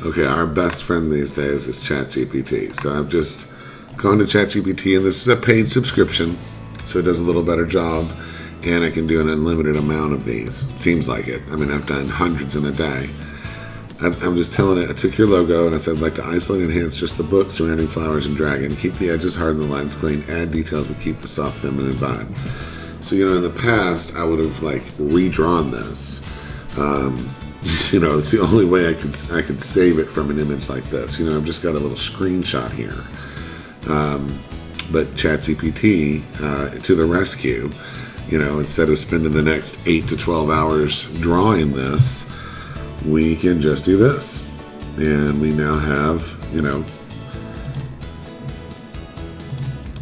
Okay, our best friend these days is ChatGPT. So I've just gone to ChatGPT, and this is a paid subscription, so it does a little better job, and I can do an unlimited amount of these. Seems like it. I mean, I've done hundreds in a day. I'm just telling it, I took your logo and I said, I'd like to isolate and enhance just the book, surrounding flowers and dragon. Keep the edges hard and the lines clean. Add details, but keep the soft feminine vibe. So, in the past, I would have, redrawn this. It's the only way I could save it from an image like this. I've just got a little screenshot here. But ChatGPT, to the rescue, instead of spending the next 8 to 12 hours drawing this, we can just do this. And we now have,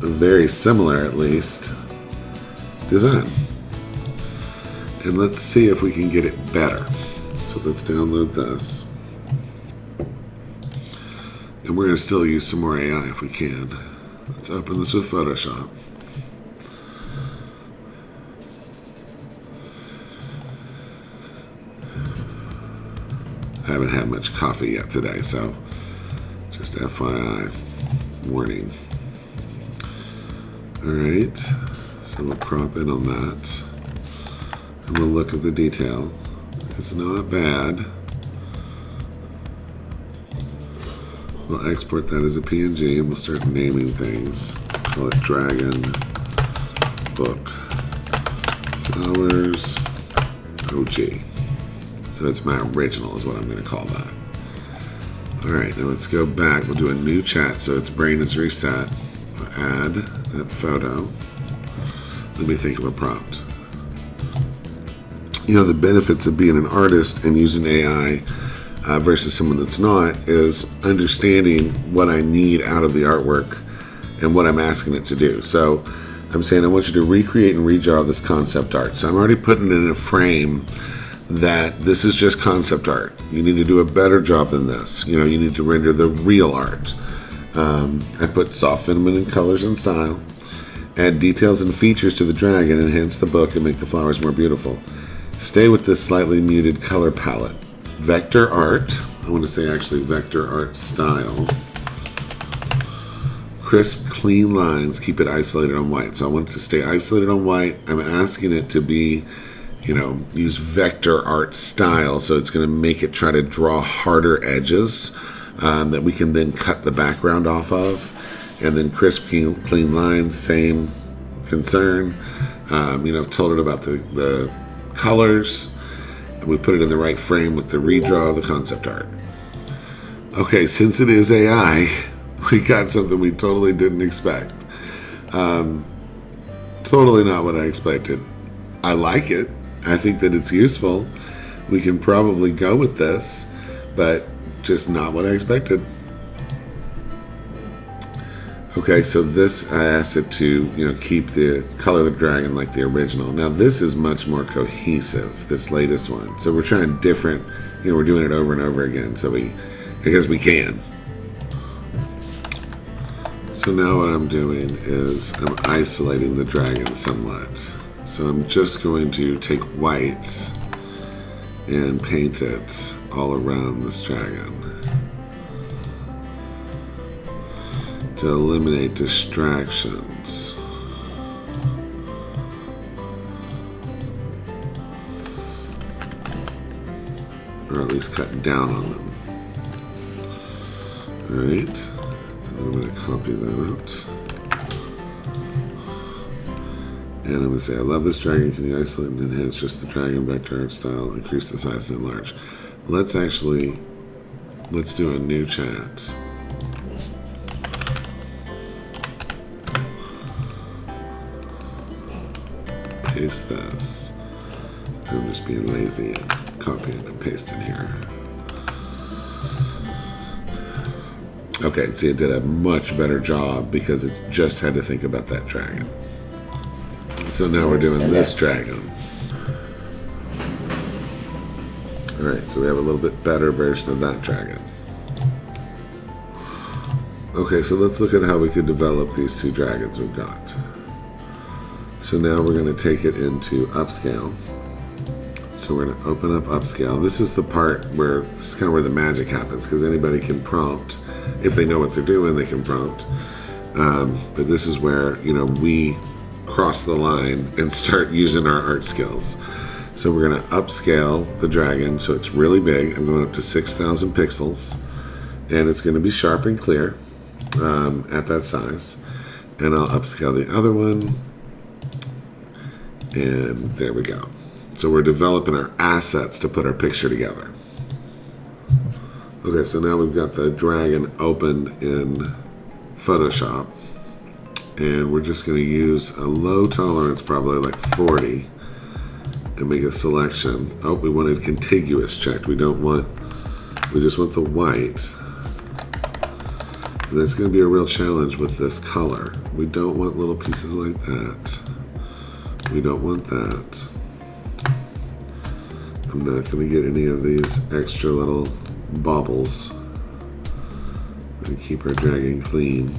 a very similar, at least, design. And let's see if we can get it better. So let's download this. And we're going to still use some more AI if we can. Let's open this with Photoshop. I haven't had much coffee yet today, so just FYI, warning. Alright, so we'll crop in on that. And we'll look at the detail. It's not bad. We'll export that as a PNG and we'll start naming things. Call it Dragon Book Flowers OG. So it's my original is what I'm going to call that. Alright, now let's go back. We'll do a new chat so its brain is reset. We'll add that photo. Let me think of a prompt. The benefits of being an artist and using AI versus someone that's not is understanding what I need out of the artwork and what I'm asking it to do. So I'm saying I want you to recreate and redraw this concept art. So I'm already putting it in a frame that this is just concept art. You need to do a better job than this. You need to render the real art. I put soft feminine colors and style. Add details and features to the dragon, enhance the book, and make the flowers more beautiful. Stay with this slightly muted color palette. Vector art. I want to say actually vector art style. Crisp, clean lines. Keep it isolated on white. So I want it to stay isolated on white. I'm asking it to be, use vector art style. So it's going to make it try to draw harder edges that we can then cut the background off of. And then crisp, clean lines. Same concern. I've told it about the colors. We put it in the right frame with the redraw of the concept art. Okay, since it is AI, we got something we totally didn't expect. Totally not what I expected. I like it. I think that it's useful. We can probably go with this, but just not what I expected. Okay, so this, I asked it to, keep the color of the dragon like the original. Now this is much more cohesive, this latest one. So we're trying different, we're doing it over and over again. Because we can. So now what I'm doing is I'm isolating the dragon somewhat. So I'm just going to take whites and paint it all around this dragon to eliminate distractions. Or at least cut down on them. Alright, and I'm going to copy that. And I'm going to say, I love this dragon. Can you isolate and enhance just the dragon vector art style? Increase the size and enlarge. Let's do a new chat. Paste this. I'm just being lazy and copying and pasting here. Okay, see, it did a much better job because it just had to think about that dragon. So now we're doing this dragon. Alright, so we have a little bit better version of that dragon. Okay, so let's look at how we could develop these two dragons we've got. So now we're going to take it into upscale. So So we're going to open up upscale. This is the part where this is kind of where the magic happens, because anybody can prompt. If they know what they're doing, they can prompt. But this is where, you know, we cross the line and start using our art skills. So we're going to upscale the dragon so it's really big. I'm going up to 6,000 pixels, and it's going to be sharp and clear at that size. And I'll upscale the other one, and there we go. So we're developing our assets to put our picture together. Okay, so now we've got the dragon open in Photoshop, and we're just going to use a low tolerance, probably like 40, and make a selection. Oh, we wanted contiguous checked. We just want the white. And that's going to be a real challenge with this color. We don't want little pieces like that. We don't want that. I'm not going to get any of these extra little baubles. We're going to keep our dragon clean.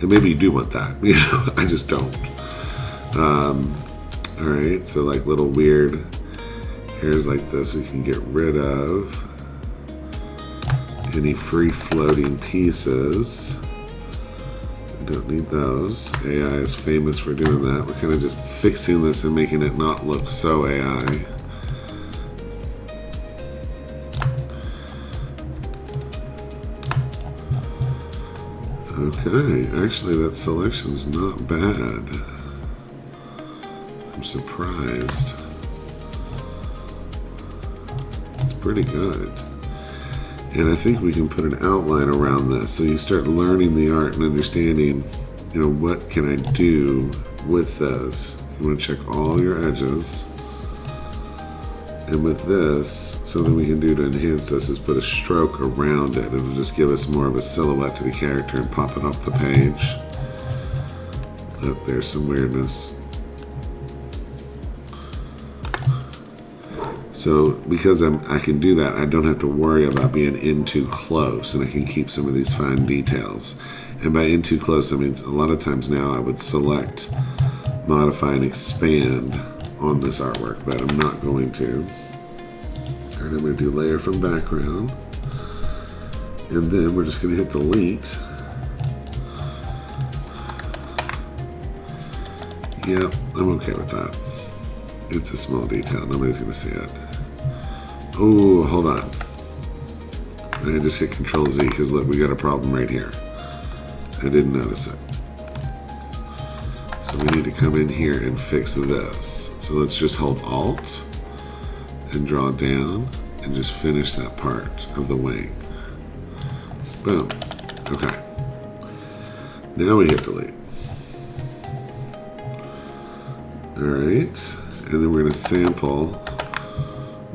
And maybe you do want that. You know, I just don't. Alright, so like little weird hairs like this we can get rid of. Any free floating pieces. We don't need those. AI is famous for doing that. We're kind of just fixing this and making it not look so AI. Okay, actually that selection's not bad. I'm surprised. It's pretty good. And I think we can put an outline around this, so you start learning the art and understanding, you know, what can I do with this. You want to check all your edges. And with this, something we can do to enhance this is put a stroke around it. It'll just give us more of a silhouette to the character and pop it off the page. Oh, there's some weirdness. So because I can do that, I don't have to worry about being in too close, and I can keep some of these fine details. And by in too close, I mean a lot of times now I would select, modify, and expand on this artwork, but I'm not going to. And I'm going to do layer from background, and then we're just going to hit delete. Yep, I'm okay with that. It's a small detail, nobody's going to see it. Oh, hold on. I just hit Control Z because look, we got a problem right here. I didn't notice it. So we need to come in here and fix this. So let's just hold Alt and draw down and just finish that part of the wing. Boom. Okay. Now we hit delete. Alright. And then we're going to sample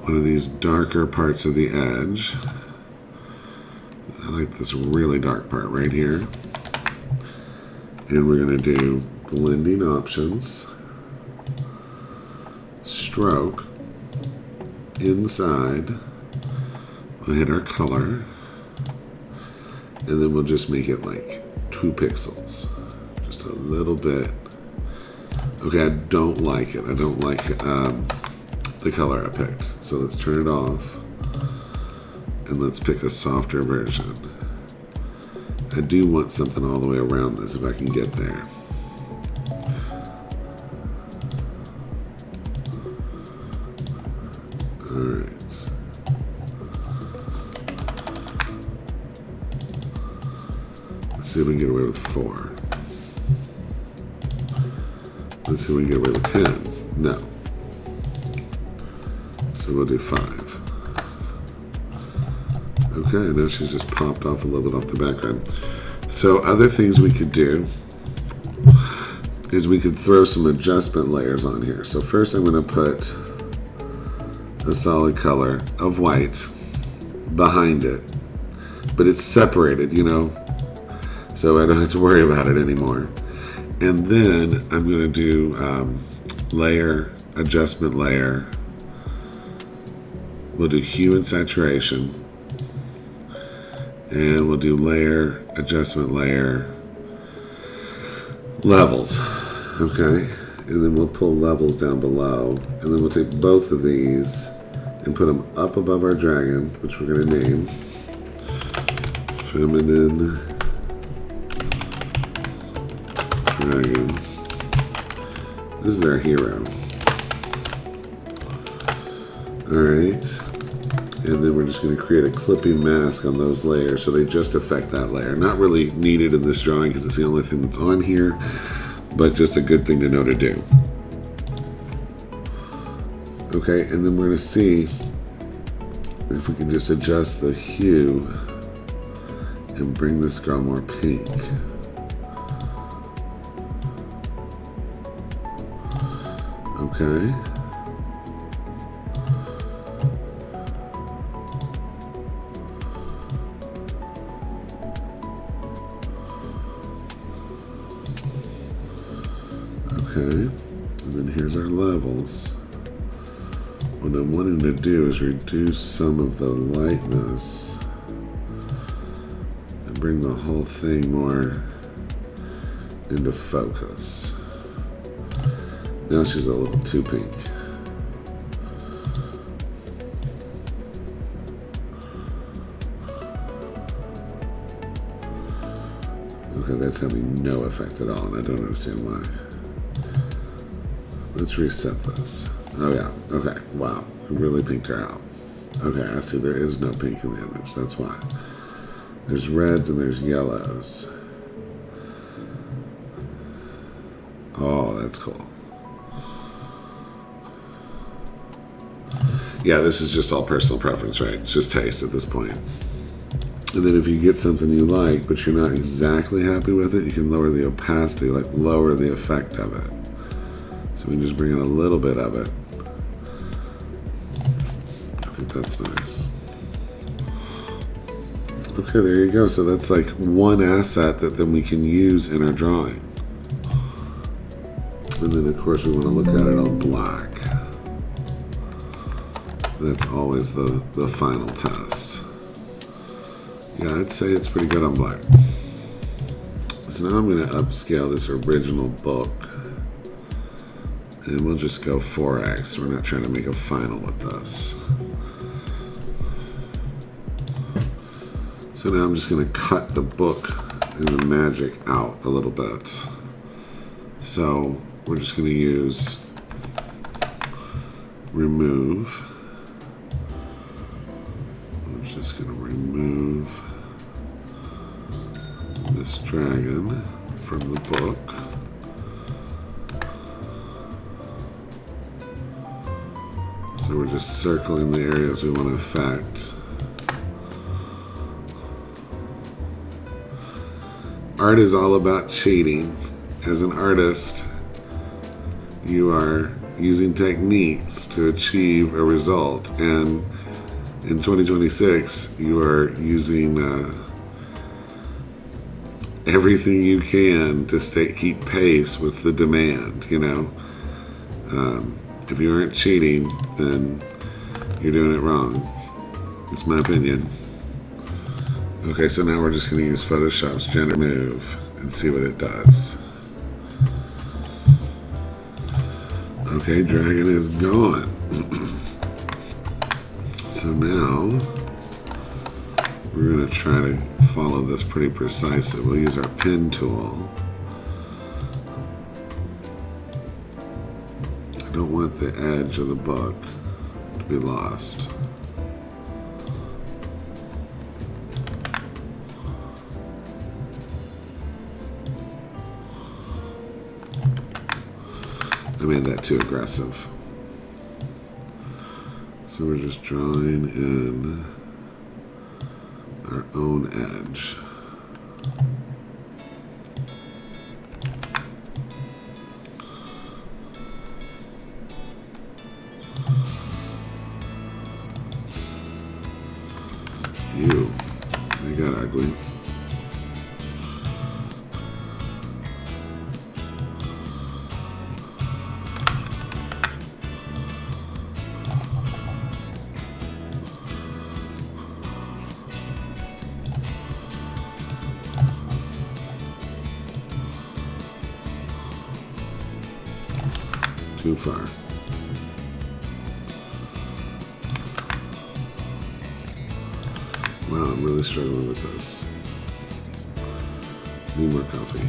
one of these darker parts of the edge. I like this really dark part right here. And we're going to do blending options, stroke, inside, we'll hit our color, and then we'll just make it like 2 pixels. Just a little bit. Okay, I don't like it. I don't like the color I picked. So let's turn it off. And let's pick a softer version. I do want something all the way around this if I can get there. Alright. Let's see if we can get away with 4. Let's see if we can get away with 10. No. So we'll do 5. Okay, now she's just popped off a little bit off the background. So other things we could do is we could throw some adjustment layers on here. So first I'm going to put a solid color of white behind it. But it's separated, you know, so I don't have to worry about it anymore. And then I'm going to do layer, adjustment layer. We'll do hue and saturation. And we'll do layer, adjustment layer, levels. Okay, and then we'll pull levels down below, and then we'll take both of these and put them up above our dragon, which we're going to name Feminine Dragon. This is our hero. Alright, and then we're just going to create a clipping mask on those layers so they just affect that layer. Not really needed in this drawing because it's the only thing that's on here, but just a good thing to know to do. Okay, and then we're going to see if we can just adjust the hue and bring this girl more pink. Okay. Okay, and then here's our levels. What I'm wanting to do is reduce some of the lightness and bring the whole thing more into focus. Now she's a little too pink. Okay, that's having no effect at all, and I don't understand why. Let's reset this. Oh yeah, okay, wow. It really pinked her out. Okay, I see there is no pink in the image, that's why. There's reds and there's yellows. Oh, that's cool. Yeah, this is just all personal preference, right? It's just taste at this point. And then if you get something you like, but you're not exactly happy with it, you can lower the opacity, like lower the effect of it. So we can just bring in a little bit of it. I think that's nice. Okay, there you go. So that's like one asset that then we can use in our drawing. And then of course we want to look at it on black. That's always the final test. Yeah, I'd say it's pretty good on black. So now I'm going to upscale this original book. And we'll just go 4x. We're not trying to make a final with this. So now I'm just going to cut the book and the magic out a little bit. So we're just going to use remove. I'm just going to remove this dragon from the book. So we're just circling the areas we want to affect. Art is all about cheating. As an artist, you are using techniques to achieve a result. And in 2026, you are using everything you can to keep pace with the demand, you know. If you aren't cheating, then you're doing it wrong. It's my opinion. Okay, so now we're just going to use Photoshop's Gender Move and see what it does. Okay, dragon is gone. So now we're going to try to follow this pretty precisely. We'll use our pen tool. I don't want the edge of the book to be lost. I made that too aggressive. So we're just drawing in our own edge. Ew, they got ugly. too far. Wow, I'm really struggling with this. Need more coffee.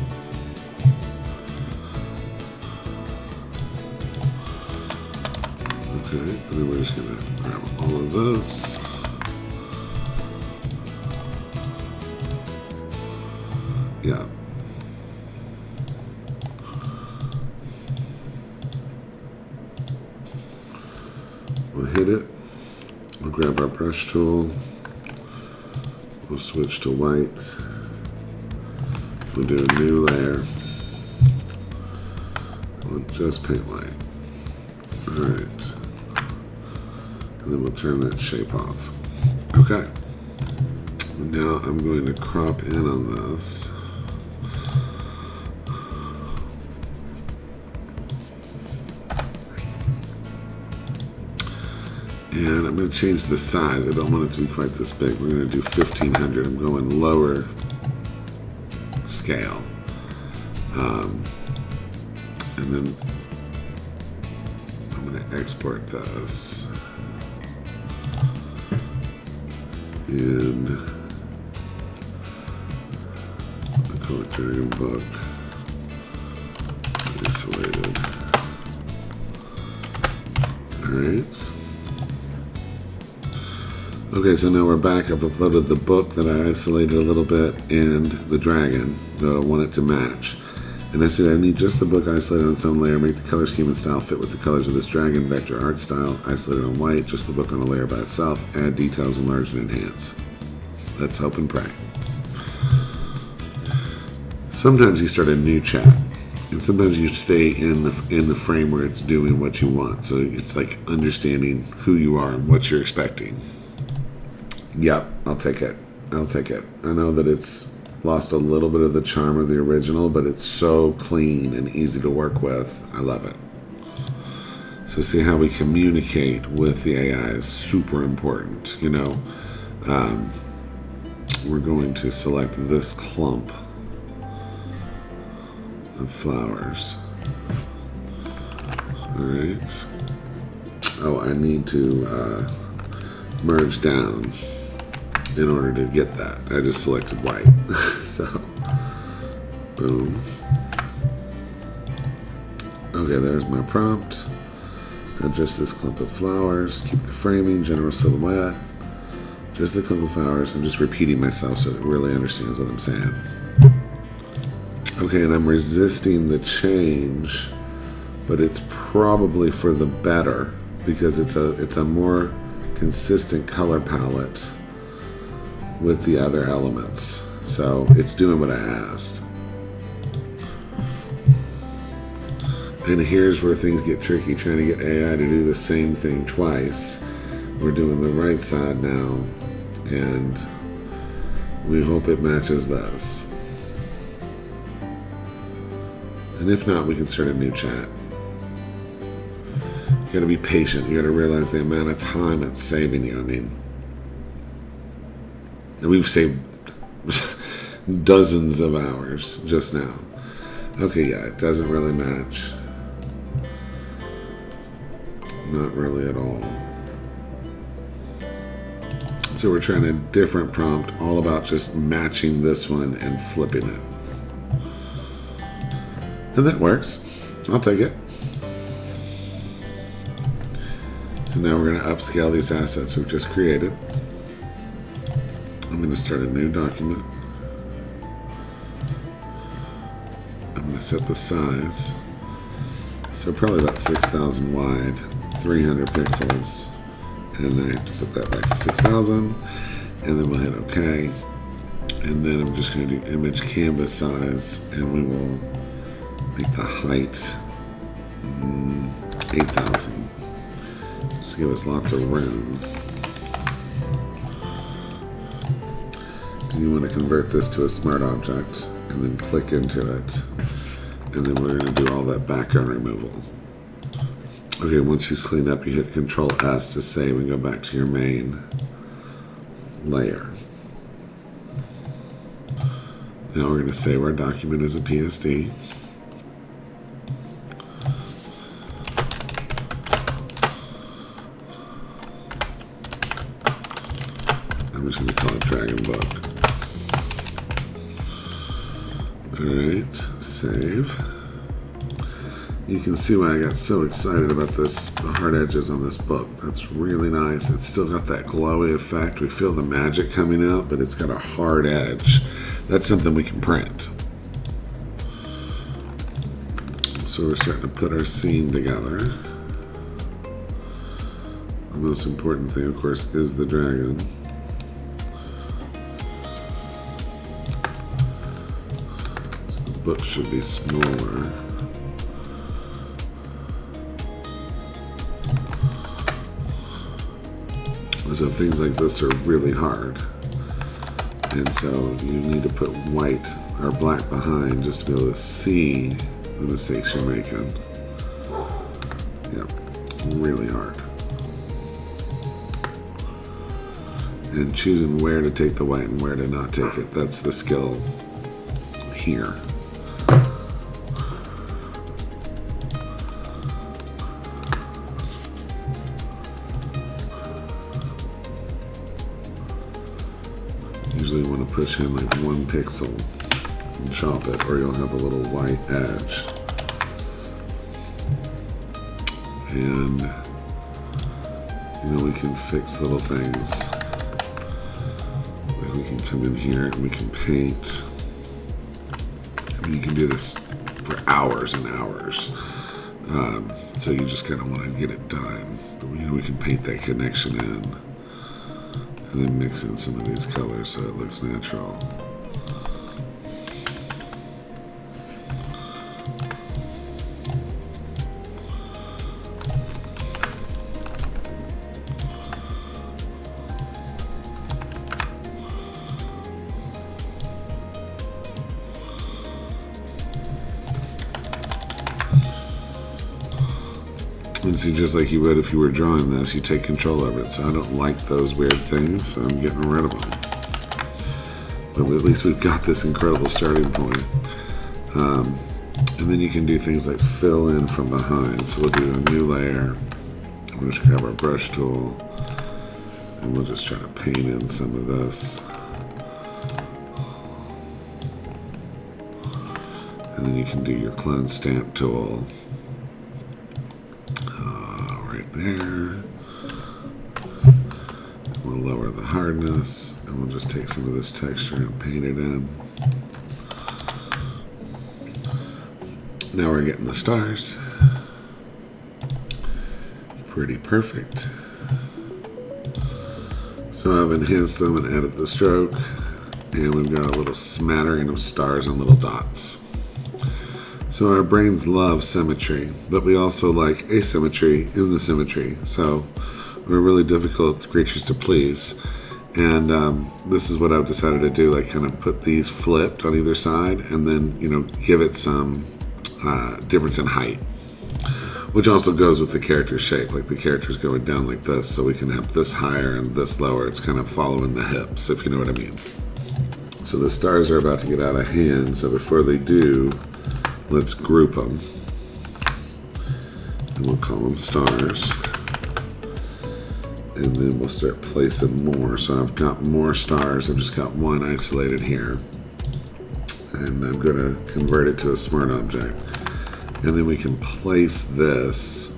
Okay, and then we're just gonna grab all of this. Yeah. We'll hit it. We'll grab our brush tool. We'll switch to white. We'll do a new layer. We'll just paint white. Alright. And then we'll turn that shape off. Okay. Now I'm going to crop in on this. And I'm going to change the size. I don't want it to be quite this big. We're going to do 1500. I'm going lower scale. And then I'm going to export this. And I call it Dragon Book Isolated. Alright. Okay, so now we're back. I've uploaded the book that I isolated a little bit and the dragon that I want it to match. And I said I need just the book isolated on its own layer, make the color scheme and style fit with the colors of this dragon, vector art style, isolated on white, just the book on a layer by itself, add details, enlarge and enhance. Let's hope and pray. Sometimes you start a new chat, and sometimes you stay in the frame where it's doing what you want. So it's like understanding who you are and what you're expecting. Yep, I'll take it. I'll take it. I know that it's lost a little bit of the charm of the original, but it's so clean and easy to work with. I love it. So see how we communicate with the AI is super important. You know, we're going to select this clump of flowers. All right. Oh, I need to merge down in order to get that. I just selected white. So, boom. Okay, there's my prompt. Adjust this clump of flowers. Keep the framing, general silhouette. Just the clump of flowers. I'm just repeating myself so it really understands what I'm saying. Okay, and I'm resisting the change, but it's probably for the better because it's a more consistent color palette with the other elements. So it's doing what I asked. And here's where things get tricky, trying to get AI to do the same thing twice. We're doing the right side now, and we hope it matches this. And if not, we can start a new chat. You gotta be patient. You gotta realize the amount of time it's saving you. I mean, and we've saved dozens of hours just now. Okay, yeah, it doesn't really match. Not really at all. So we're trying a different prompt, all about just matching this one and flipping it. And that works. I'll take it. So now we're going to upscale these assets we've just created. I'm going to start a new document. I'm going to set the size. So probably about 6,000 wide, 300 pixels. And I have to put that back to 6,000. And then we'll hit OK. And then I'm just going to do image canvas size. And we will make the height 8,000. Just give us lots of room. And you want to convert this to a smart object and then click into it. And then we're going to do all that background removal. Okay, once she's cleaned up, you hit Control S to save and go back to your main layer. Now we're going to save our document as a PSD. just going to call it Dragon Book. Alright, save. You can see why I got so excited about this, the hard edges on this book. That's really nice. It's still got that glowy effect. We feel the magic coming out, but it's got a hard edge. That's something we can print. So we're starting to put our scene together. The most important thing, of course, is the dragon. So the book should be smaller. So things like this are really hard. And so you need to put white or black behind just to be able to see the mistakes you're making. Yep, really hard. And choosing where to take the white and where to not take it, that's the skill here. Usually you want to push in like 1 pixel and chop it, or you'll have a little white edge. And you know, we can fix little things. Like we can come in here and we can paint. I mean, you can do this for hours and hours. So you just kind of want to get it done. But you know, we can paint that connection in. And then mix in some of these colors so it looks natural. And see, just like you would if you were drawing this, you take control of it. So I don't like those weird things, so I'm getting rid of them. But at least we've got this incredible starting point. And then you can do things like fill in from behind. So we'll do a new layer. We'll just grab our brush tool, and we'll just try to paint in some of this. And then you can do your clone stamp tool. There. We'll lower the hardness, and we'll just take some of this texture and paint it in. Now we're getting the stars. Pretty perfect. So I've enhanced them and added the stroke, and we've got a little smattering of stars and little dots. So our brains love symmetry, but we also like asymmetry in the symmetry. So we're really difficult creatures to please. And this is what I've decided to do, like kind of put these flipped on either side and then, you know, give it some difference in height, which also goes with the character's shape. Like the character's going down like this, so we can have this higher and this lower. It's kind of following the hips, if you know what I mean. So the stars are about to get out of hand, so before they do, let's group them, and we'll call them stars, and then we'll start placing more. So I've got more stars. I've just got one isolated here, and I'm going to convert it to a smart object, and then we can place this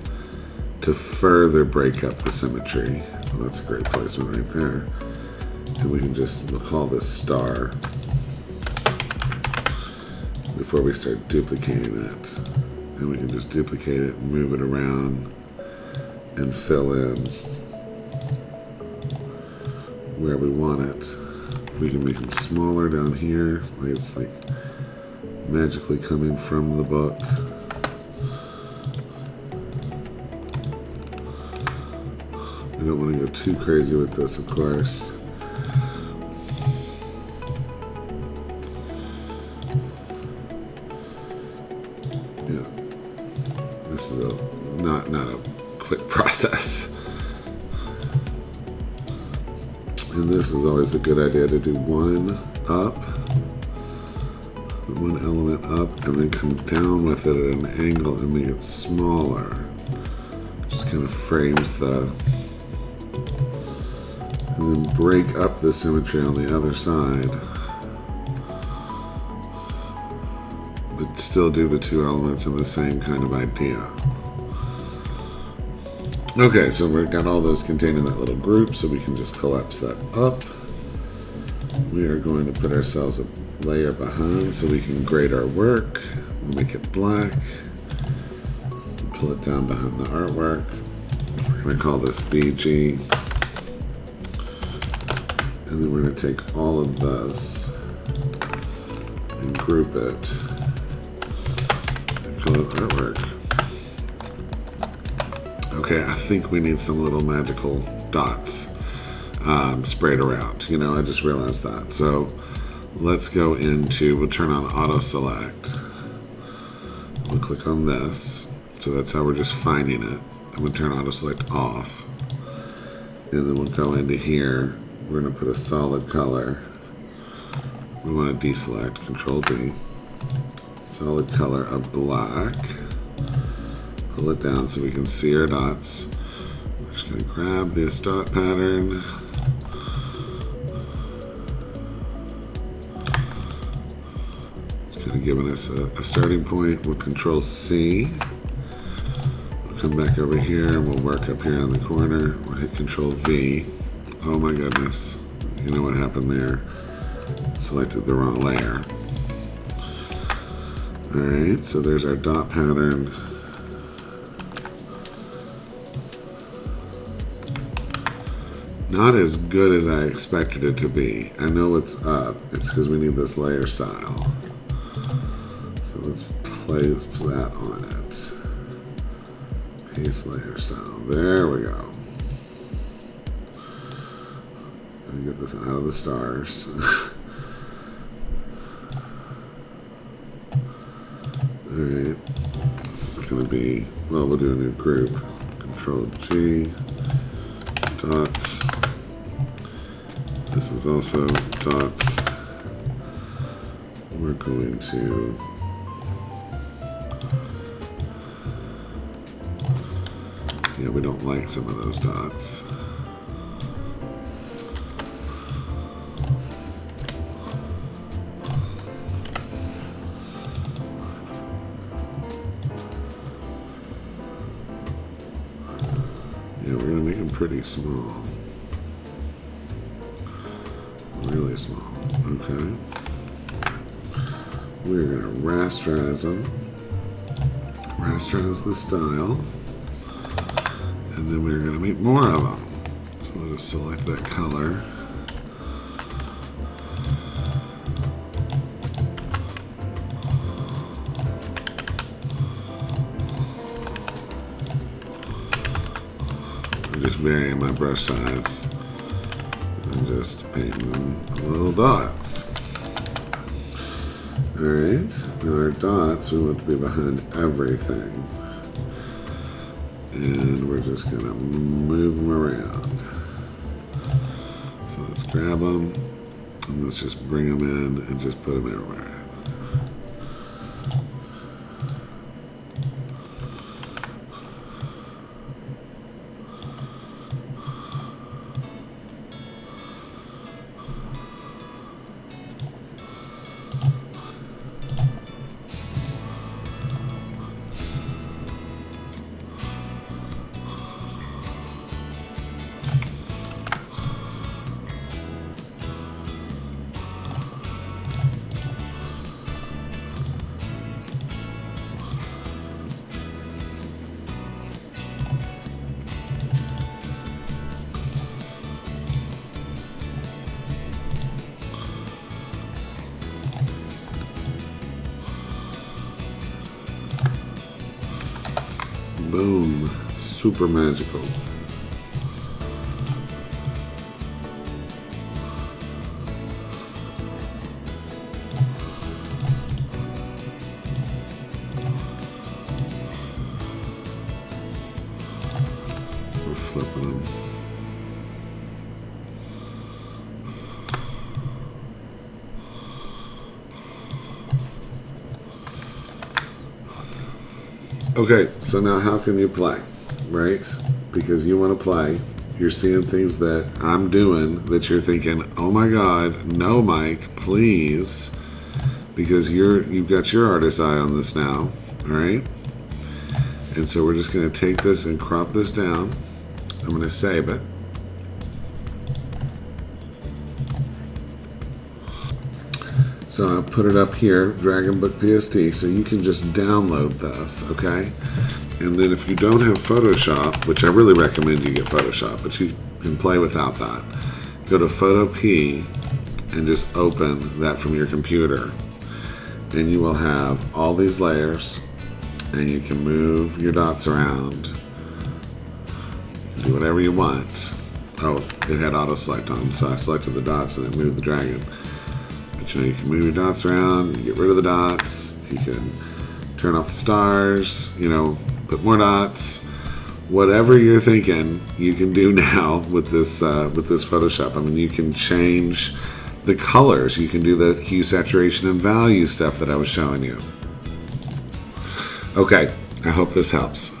to further break up the symmetry. Well, that's a great placement right there. And we can just, we'll call this star before we start duplicating it. And we can just duplicate it, move it around, and fill in where we want it. We can make them smaller down here, like it's like magically coming from the book. We don't want to go too crazy with this, of course. This is not a quick process. And this is always a good idea to do one up, one element up, and then come down with it at an angle and make it smaller. Just kind of frames the and then break up the symmetry on the other side, but still do the two elements in the same kind of idea. Okay, so we've got all those contained in that little group, so we can just collapse that up. We are going to put ourselves a layer behind so we can grade our work. We'll make it black. Pull it down behind the artwork. We're going to call this BG. And then we're going to take all of this and group it and call it artwork. Okay, I think we need some little magical dots sprayed around. You know, I just realized that. So let's go into, we'll turn on auto select. We'll click on this. So that's how we're just finding it. I'm going to turn auto select off. And then we'll go into here. We're going to put a solid color. We want to deselect, Control D. Solid color of black. Pull it down so we can see our dots. We're just going to grab this dot pattern. It's kind of giving us a starting point. We'll Control C. We'll come back over here and we'll work up here on the corner. We'll hit Control V. Oh my goodness. You know what happened there? Selected the wrong layer. Alright, so there's our dot pattern. Not as good as I expected it to be. I know it's up. It's because we need this layer style. So let's place that on it. Paste layer style. There we go. Let me get this out of the stars. Alright. This is going to be, well, we'll do a new group. Control G. Dots. This is also dots. We're going to yeah, we don't like some of those dots. Yeah, we're gonna make them pretty small. Really small. Okay. We're going to rasterize them. Rasterize the style. And then we're going to make more of them. So we'll just select that color. I'm just varying my brush size. And just painting little dots. Alright, now our dots we want to be behind everything. And we're just going to move them around. So let's grab them and let's just bring them in and just put them everywhere. Boom. Super magical. We're flipping them. Okay, so now how can you play, right? Because you want to play, You're seeing things that I'm doing that you're thinking, oh my God, no, Mike, please, because you've got your artist's eye on this now, all right? And so we're just going to take this and crop this down. I'm going to save it. So I'll put it up here, Dragon Book PSD, so you can just download this, okay? And then if you don't have Photoshop, which I really recommend you get Photoshop, but you can play without that, go to Photo P and just open that from your computer. And you will have all these layers, and you can move your dots around. You can do whatever you want. Oh, it had auto select on, so I selected the dots and it moved the dragon. But you know, you can move your dots around, you get rid of the dots, you can turn off the stars, you know, put more dots. Whatever you're thinking, you can do now with this Photoshop. I mean, you can change the colors. You can do the hue, saturation, and value stuff that I was showing you. Okay, I hope this helps.